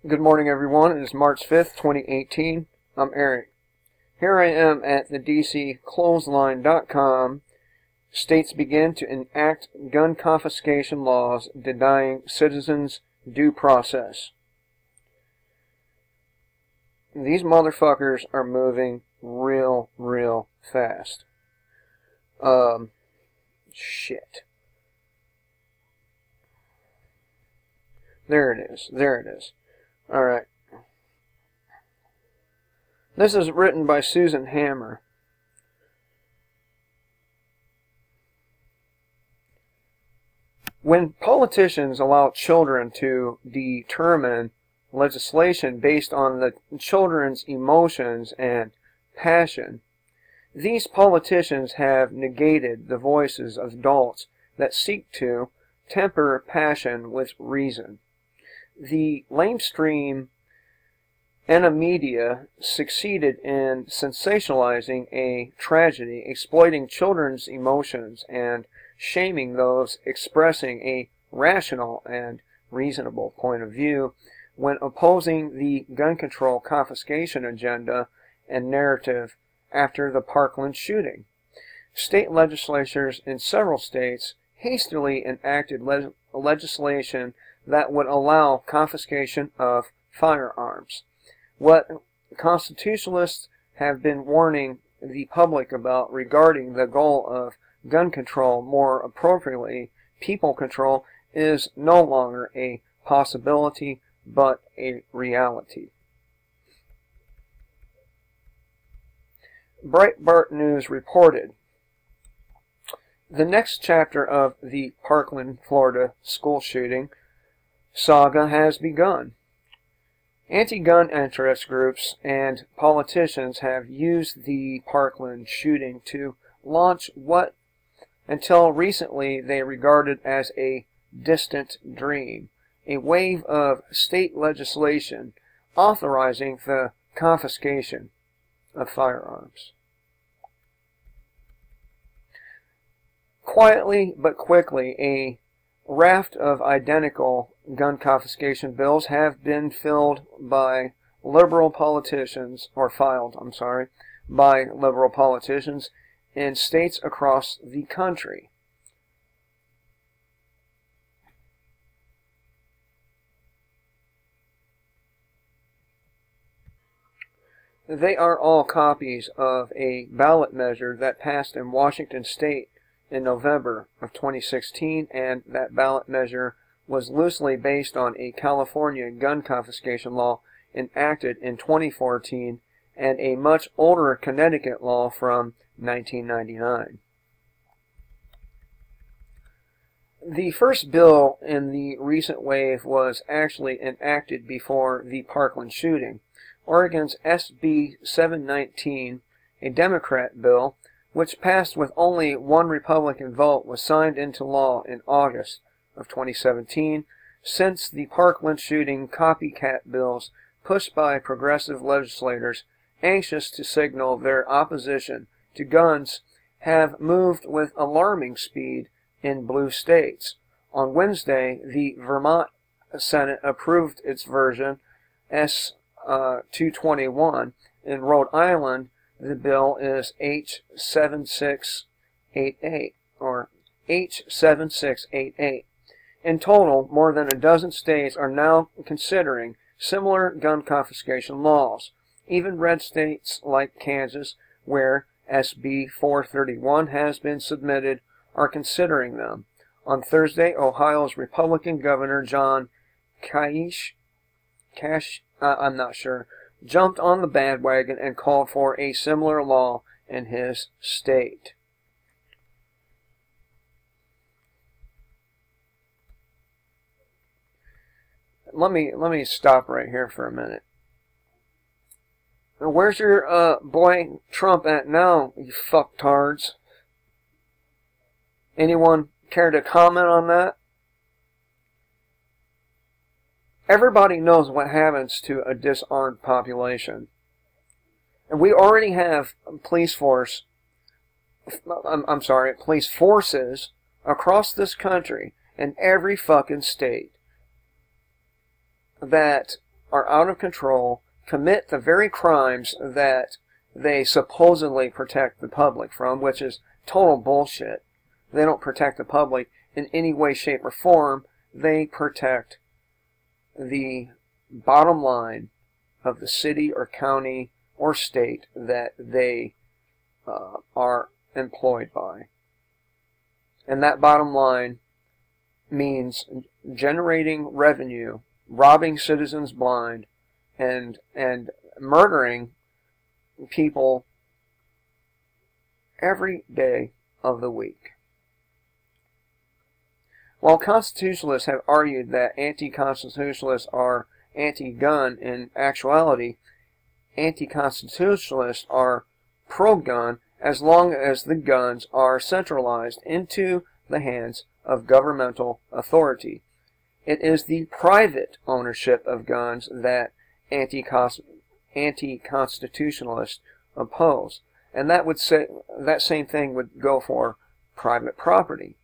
Good morning, everyone. It is March 5th, 2018. I'm Eric. Here I am at the DCClothesline.com. States begin to enact gun confiscation laws denying citizens due process. These motherfuckers are moving real fast. Shit. There it is. Alright. This is written by Susan Hammer. When politicians allow children to determine legislation based on the children's emotions and passion, these politicians have negated the voices of adults that seek to temper passion with reason. The lamestream media succeeded in sensationalizing a tragedy, exploiting children's emotions, and shaming those expressing a rational and reasonable point of view when opposing the gun control confiscation agenda and narrative after the Parkland shooting. State legislatures in several states hastily enacted legislation that would allow confiscation of firearms. What constitutionalists have been warning the public about regarding the goal of gun control, more appropriately people control, is no longer a possibility but a reality. Breitbart News reported, the next chapter of the Parkland, Florida school shooting saga has begun. Anti-gun interest groups and politicians have used the Parkland shooting to launch what until recently they regarded as a distant dream, a wave of state legislation authorizing the confiscation of firearms. Quietly but quickly, a raft of identical gun confiscation bills have been filed by liberal politicians in states across the country. They are all copies of a ballot measure that passed in Washington State in November of 2016, and that ballot measure was loosely based on a California gun confiscation law enacted in 2014 and a much older Connecticut law from 1999. The first bill in the recent wave was actually enacted before the Parkland shooting. Oregon's SB 719, a Democrat bill, which passed with only one Republican vote, was signed into law in August of 2017. Since the Parkland shooting, copycat bills pushed by progressive legislators anxious to signal their opposition to guns have moved with alarming speed in blue states. On Wednesday, the Vermont Senate approved its version, S 221. In Rhode Island, the bill is H7688, or H7688. In total, more than a dozen states are now considering similar gun confiscation laws. Even red states like Kansas, where SB 431 has been submitted, are considering them. On Thursday, Ohio's Republican Governor John Kasich, jumped on the bandwagon and called for a similar law in his state. Let me stop right here for a minute. Where's your boy Trump at now, you fucktards? Anyone care to comment on that? Everybody knows what happens to a disarmed population. And we already have police forces across this country in every fucking state that are out of control, commit the very crimes that they supposedly protect the public from, which is total bullshit. They don't protect the public in any way, shape, or form. They protect the bottom line of the city or county or state that they are employed by. And that bottom line means generating revenue, robbing citizens blind, and murdering people every day of the week. While constitutionalists have argued that anti-constitutionalists are anti-gun, in actuality, anti-constitutionalists are pro-gun as long as the guns are centralized into the hands of governmental authority. It is the private ownership of guns that anti-constitutionalists oppose, and that same thing would go for private property.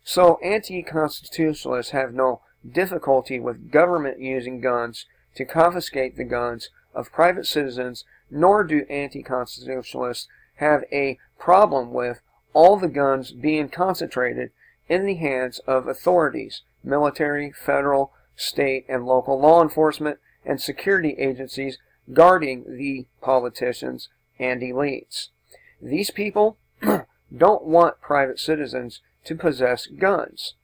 So anti-constitutionalists have no difficulty with government using guns to confiscate the guns of private citizens, nor do anti-constitutionalists have a problem with all the guns being concentrated in the hands of authorities, military, federal, state, and local law enforcement and security agencies guarding the politicians and elites. These people don't want private citizens to possess guns.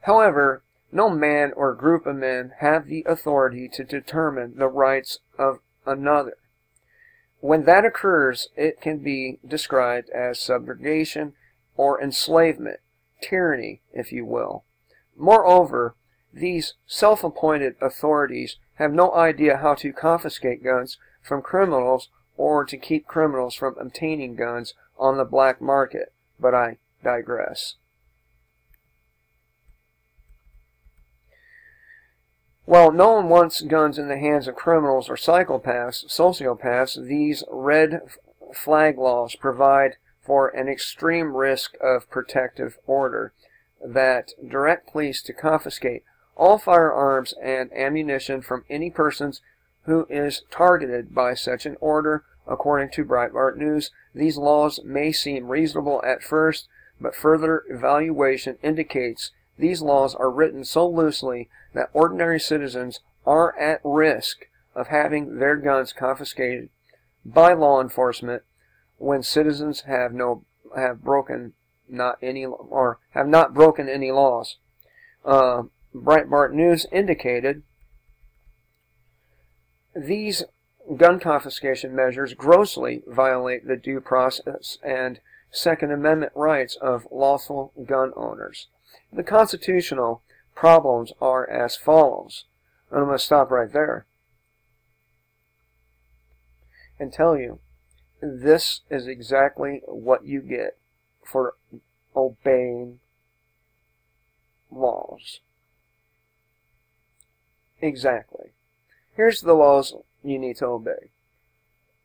However, no man or group of men have the authority to determine the rights of another. When that occurs, it can be described as subjugation or enslavement, tyranny, if you will. Moreover, these self-appointed authorities have no idea how to confiscate guns from criminals or to keep criminals from obtaining guns on the black market. But I digress. While no one wants guns in the hands of criminals or sociopaths, these red flag laws provide for an extreme risk of protective order that direct police to confiscate all firearms and ammunition from any persons who is targeted by such an order. According to Breitbart News, these laws may seem reasonable at first, but further evaluation indicates these laws are written so loosely that ordinary citizens are at risk of having their guns confiscated by law enforcement when citizens have not broken any laws. Breitbart News indicated these gun confiscation measures grossly violate the due process and Second Amendment rights of lawful gun owners. The constitutional problems are as follows. And I'm going to stop right there and tell you this is exactly what you get for obeying laws. Exactly. Here's the laws you need to obey.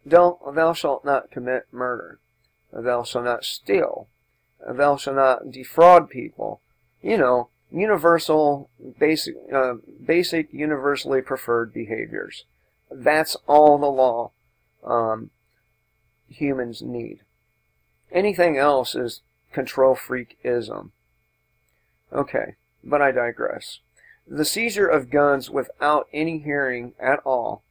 Thou shalt not commit murder. Thou shalt not steal. Thou shalt not defraud people. You know, universal, basic, universally preferred behaviors. That's all the law humans need. Anything else is control freakism. Okay, but I digress. The seizure of guns without any hearing at all.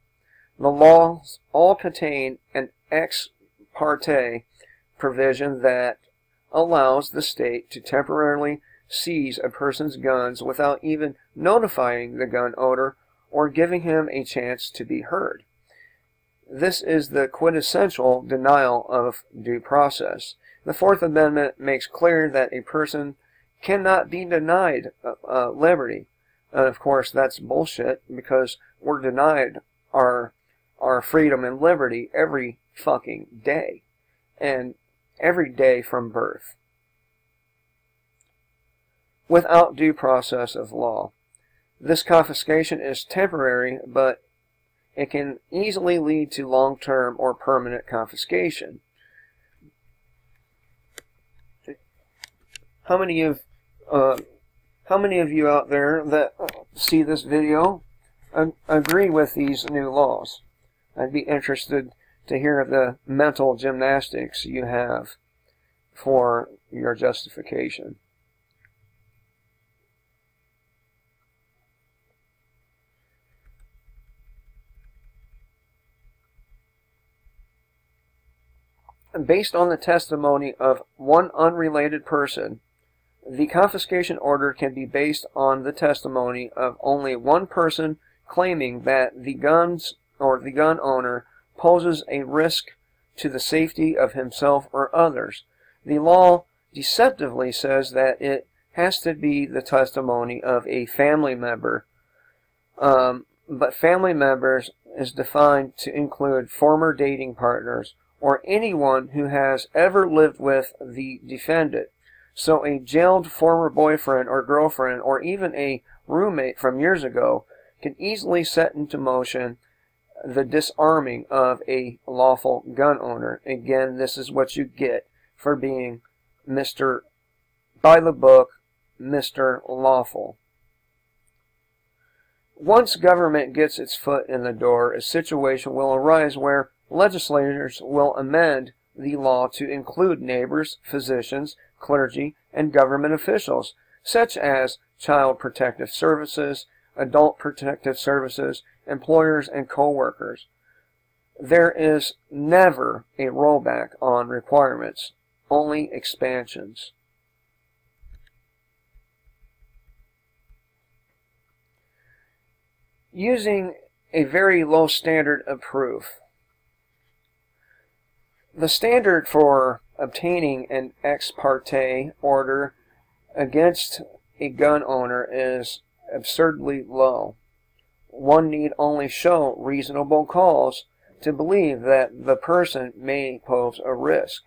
The laws all contain an ex parte provision that allows the state to temporarily seize a person's guns without even notifying the gun owner or giving him a chance to be heard. This is the quintessential denial of due process. The Fourth Amendment makes clear that a person cannot be denied liberty. And of course, that's bullshit, because we're denied our freedom and liberty every fucking day. And every day from birth. Without due process of law. This confiscation is temporary, but it can easily lead to long-term or permanent confiscation. How many of how many of you out there that see this video agree with these new laws? I'd be interested to hear the mental gymnastics you have for your justification. Based on the testimony of one unrelated person, the confiscation order can be based on the testimony of only one person claiming that the guns or the gun owner poses a risk to the safety of himself or others. The law deceptively says that it has to be the testimony of a family member, but family members is defined to include former dating partners or anyone who has ever lived with the defendant. So a jailed former boyfriend or girlfriend or even a roommate from years ago can easily set into motion the disarming of a lawful gun owner. Again, this is what you get for being Mr. by the book, Mr. Lawful. Once government gets its foot in the door, a situation will arise where legislators will amend the law to include neighbors, physicians, clergy, and government officials, such as child protective services, adult protective services, employers, and co-workers. There is never a rollback on requirements, only expansions. Using a very low standard of proof. The standard for obtaining an ex parte order against a gun owner is absurdly low. One need only show reasonable cause to believe that the person may pose a risk.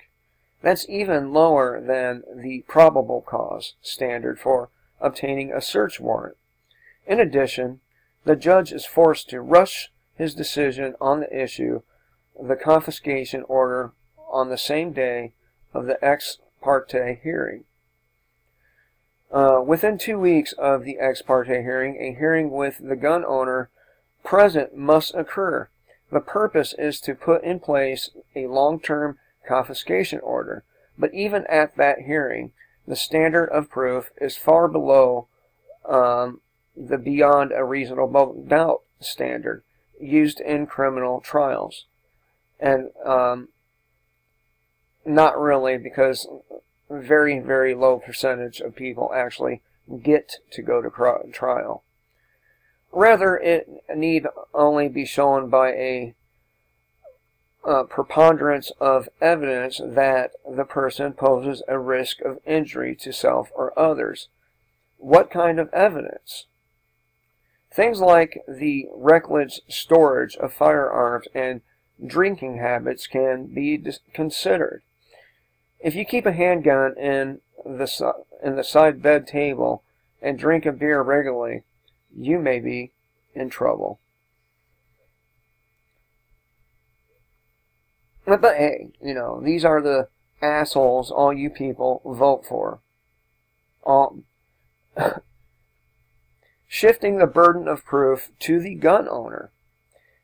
That's even lower than the probable cause standard for obtaining a search warrant. In addition, the judge is forced to rush his decision on the issue of the confiscation order on the same day of the ex parte hearing. Within 2 weeks of the ex parte hearing, a hearing with the gun owner present must occur. The purpose is to put in place a long-term confiscation order. But even at that hearing, the standard of proof is far below the beyond a reasonable doubt standard used in criminal trials. And not really, because very, very low percentage of people actually get to go to trial. Rather, it need only be shown by a preponderance of evidence that the person poses a risk of injury to self or others. What kind of evidence? Things like the reckless storage of firearms and drinking habits can be considered. If you keep a handgun in the side bed table and drink a beer regularly, you may be in trouble. But hey, you know, these are the assholes all you people vote for. Shifting the burden of proof to the gun owner.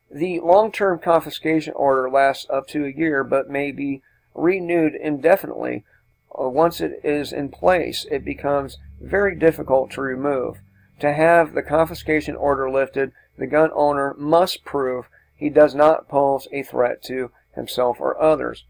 The long-term confiscation order lasts up to a year, but may be renewed indefinitely. Once it is in place, it becomes very difficult to remove. To have the confiscation order lifted, the gun owner must prove he does not pose a threat to himself or others.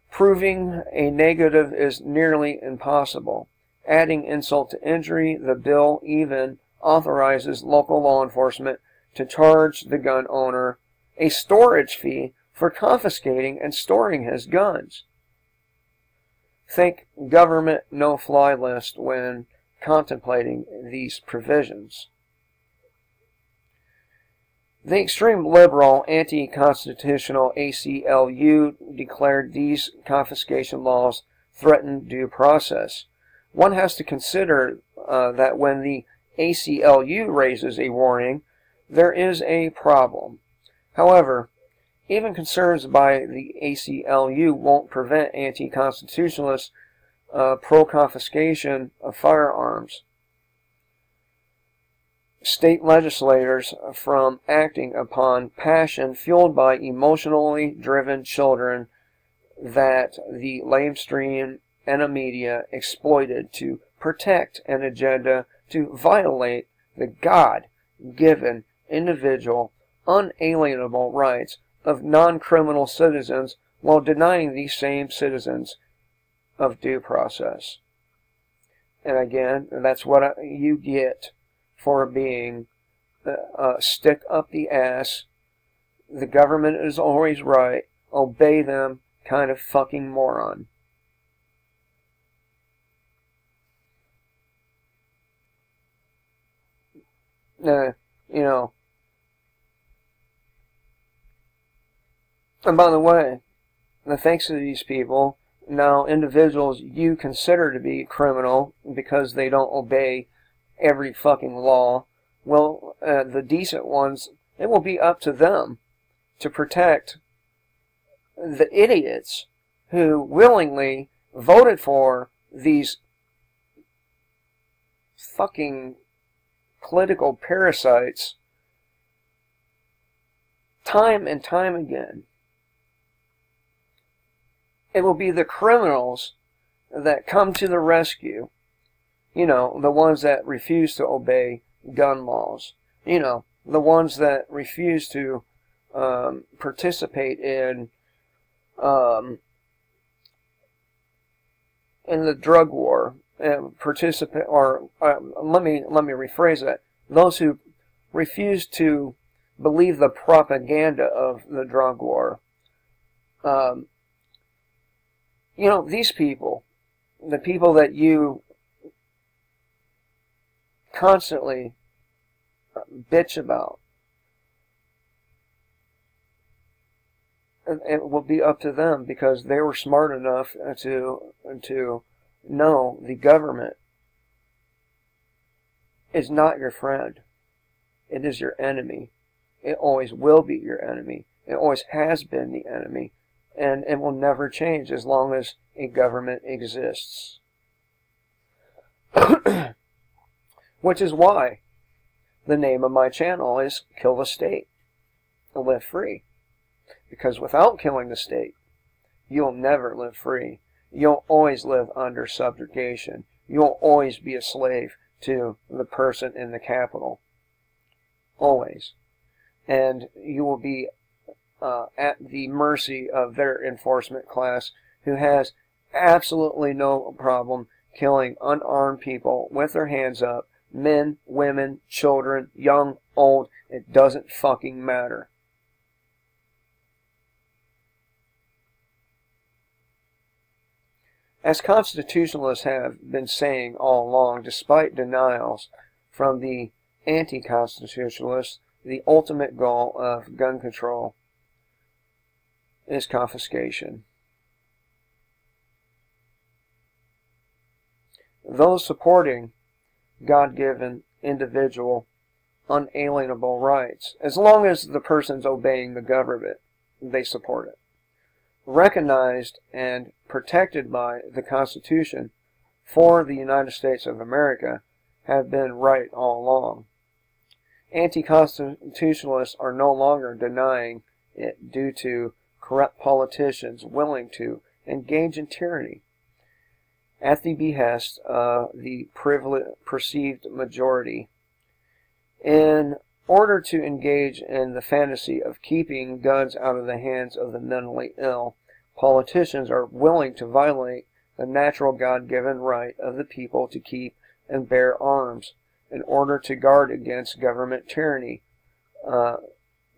Proving a negative is nearly impossible. Adding insult to injury, the bill even authorizes local law enforcement to charge the gun owner a storage fee for confiscating and storing his guns. Think government no-fly list when contemplating these provisions. The extreme liberal, anti-constitutional ACLU declared these confiscation laws threaten due process. One has to consider that when the ACLU raises a warning, there is a problem. However, even concerns by the ACLU won't prevent anti-constitutionalists pro-confiscation of firearms. state legislators from acting upon passion fueled by emotionally driven children that the lamestream and the media exploited to protect an agenda to violate the God-given individual, unalienable rights of non-criminal citizens while denying these same citizens of due process. And again, that's what you get for being stick up the ass, the government is always right, obey them kind of fucking moron. You know, and by the way, thanks to these people, now individuals you consider to be criminal because they don't obey every fucking law, well, the decent ones, it will be up to them to protect the idiots who willingly voted for these fucking political parasites time and time again. It will be the criminals that come to the rescue. You know, the ones that refuse to obey gun laws. You know, the ones that refuse to participate in the drug war. Participate, or let me rephrase that. Those who refuse to believe the propaganda of the drug war. You know, these people, the people that you constantly bitch about, it will be up to them because they were smart enough to know the government is not your friend. It is your enemy. It always will be your enemy. It always has been the enemy. And it will never change as long as a government exists. Which is why the name of my channel is Kill the State, Live Free. Because without killing the state, you'll never live free. You'll always live under subjugation. You'll always be a slave to the person in the capital. Always. And you will be at the mercy of their enforcement class, who has absolutely no problem killing unarmed people with their hands up. Men, women, children, young, old, it doesn't fucking matter. As constitutionalists have been saying all along, despite denials from the anti-constitutionalists, the ultimate goal of gun control is confiscation. Those supporting God-given individual unalienable rights, as long as the person's obeying the government, they support it. Recognized and protected by the Constitution for the United States of America have been right all along. Anti-constitutionalists are no longer denying it due to corrupt politicians willing to engage in tyranny at the behest of the perceived majority. In order to engage in the fantasy of keeping guns out of the hands of the mentally ill, politicians are willing to violate the natural God-given right of the people to keep and bear arms in order to guard against government tyranny,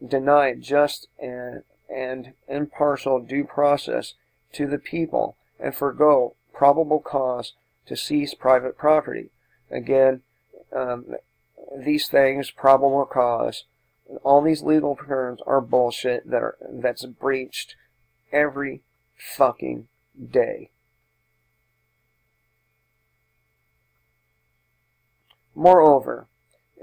deny just and impartial due process to the people, and forgo probable cause to seize private property. Again, these things, probable cause, all these legal terms are bullshit that's breached every fucking day. Moreover,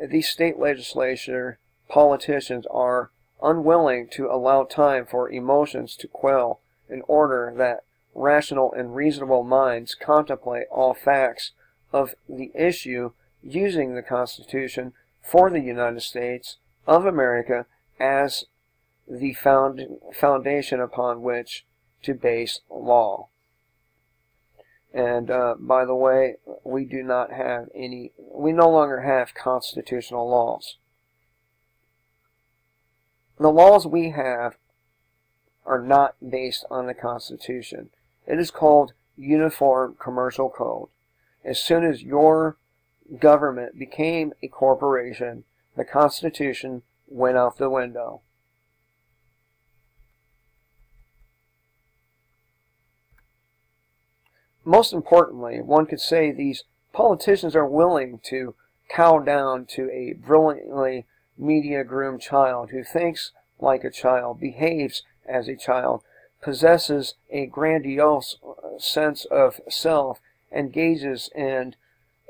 these state legislature politicians are unwilling to allow time for emotions to quell in order that rational and reasonable minds contemplate all facts of the issue using the Constitution for the United States of America as the foundation upon which to base law. And by the way, we no longer have constitutional laws. The laws we have are not based on the Constitution. It is called Uniform Commercial Code. As soon as your government became a corporation, the Constitution went out the window. Most importantly, one could say these politicians are willing to cow down to a brilliantly media-groomed child who thinks like a child, behaves as a child, possesses a grandiose sense of self, engages in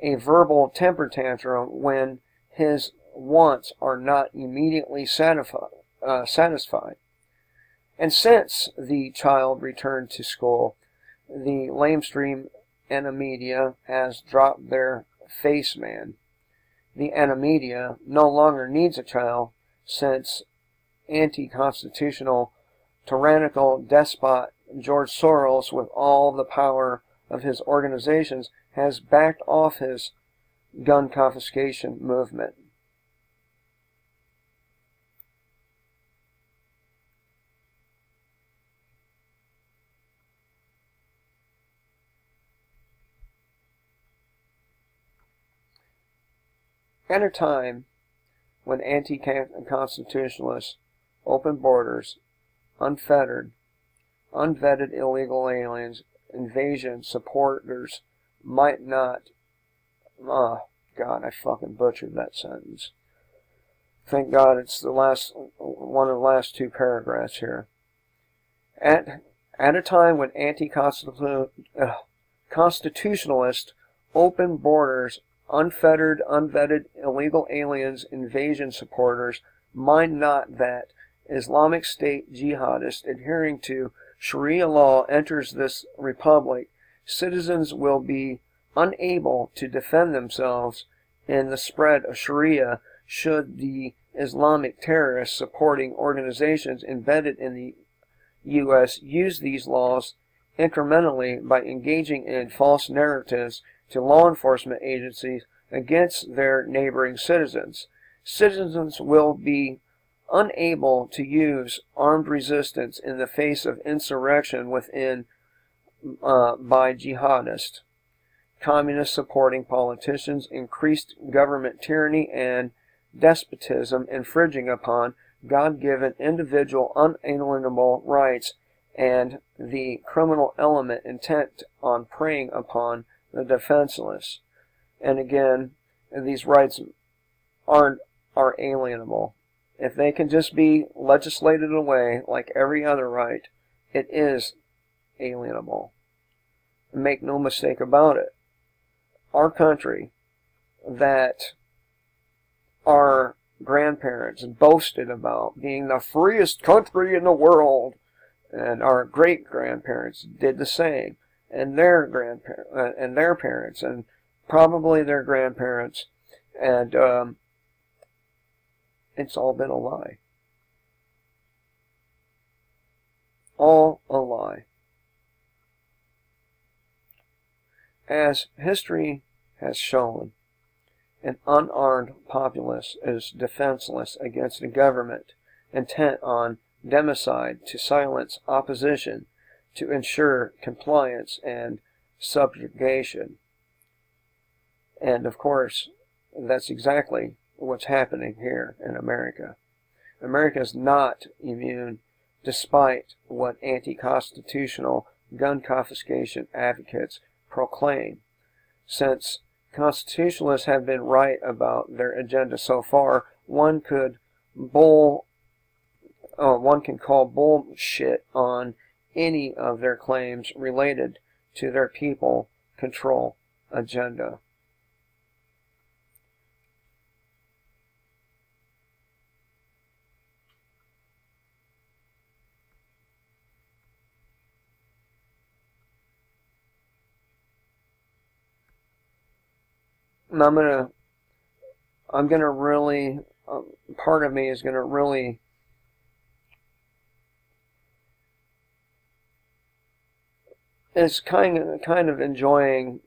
a verbal temper tantrum when his wants are not immediately satisfied. And since the child returned to school, the lamestream media has dropped their face man. The media no longer needs a child, since anti-constitutional, tyrannical despot George Soros, with all the power of his organizations, has backed off his gun confiscation movement. At a time when anti-constitutionalists, open borders, unfettered, unvetted illegal aliens, invasion supporters might not... Oh, God, I fucking butchered that sentence. Thank God it's the last one of the last two paragraphs here. At a time when anti-constitutionalists, open borders, unfettered, unvetted illegal aliens, invasion supporters mind not that Islamic State jihadists adhering to Sharia law enters this republic, citizens will be unable to defend themselves in the spread of Sharia should the Islamic terrorist supporting organizations embedded in the U.S. use these laws incrementally by engaging in false narratives to law enforcement agencies against their neighboring citizens. Citizens will be unable to use armed resistance in the face of insurrection by jihadists, communist supporting politicians, increased government tyranny and despotism infringing upon God-given individual unalienable rights, and the criminal element intent on preying upon the defenseless. And again, these rights are alienable. If they can just be legislated away like every other right, it is alienable. Make no mistake about it. Our country, that our grandparents boasted about being the freest country in the world, and our great-grandparents did the same, and their grandparents, and their parents, and probably their grandparents, and it's all been a lie. All a lie. As history has shown, an unarmed populace is defenseless against a government intent on democide to silence opposition, to ensure compliance and subjugation. And of course, that's exactly what's happening here in America. America is not immune, despite what anti-constitutional gun confiscation advocates proclaim. Since constitutionalists have been right about their agenda so far, one can call bullshit on any of their claims related to their people control agenda. And I'm going to really, part of me is going to really is kind of enjoying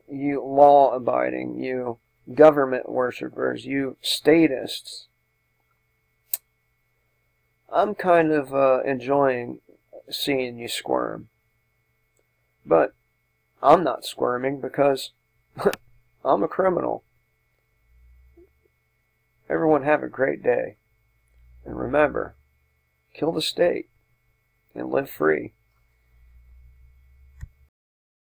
you law-abiding, you government worshippers, you statists. I'm kind of enjoying seeing you squirm. But I'm not squirming because I'm a criminal. Everyone have a great day. And remember, kill the state and live free.